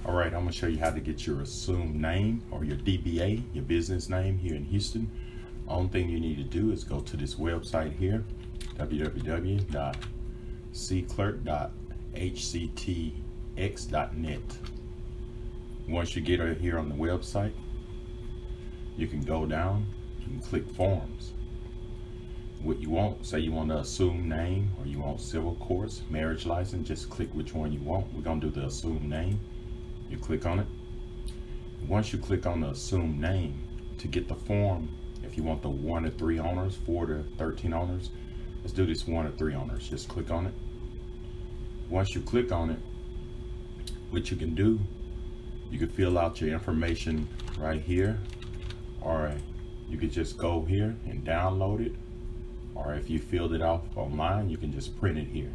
All right, I'm gonna show you how to get your assumed name or your DBA, your business name here in Houston. Only thing you need to do is go to this website here, www.cclerk.hctx.net. Once you get here on the website, you can go down, you can click forms. What you want, say you want to assume name or you want civil courts, marriage license, just click which one you want. We're gonna do the assume name. You click on it. Once you click on the assume name, to get the form, if you want the 1 to 3 owners, 4 to 13 owners, let's do this 1 to 3 owners. Just click on it. Once you click on it, what you can do, you can fill out your information right here, or you could just go here and download it, or if you filled it out online, you can just print it here.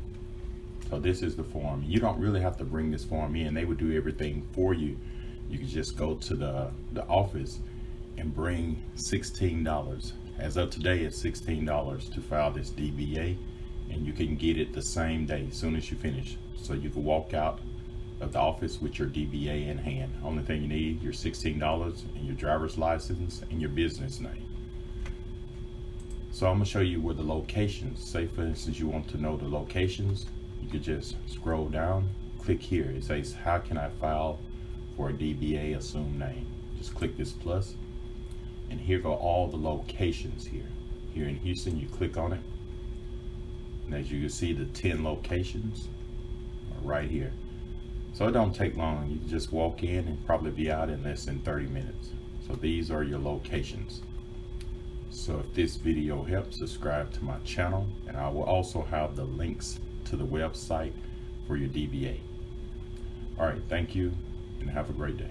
So this is the form. You don't really have to bring this form in. They would do everything for you. You can just go to the office and bring $16. As of today, it's $16 to file this DBA, and you can get it the same day as soon as you finish. So you can walk out of the office with your DBA in hand. Only thing you need, your $16 and your driver's license and your business name. So I'm gonna show you where the locations, say for instance you want to know the locations, you could just scroll down, click here. It says, how can I file for a DBA assumed name? Just click this plus, and here go all the locations here. Here in Houston, you click on it, and as you can see, the 10 locations are right here. So it don't take long. You can just walk in and probably be out in less than 30 minutes. So these are your locations. So if this video helps, subscribe to my channel, and I will also have the links to the website for your DBA. All right, thank you, and have a great day.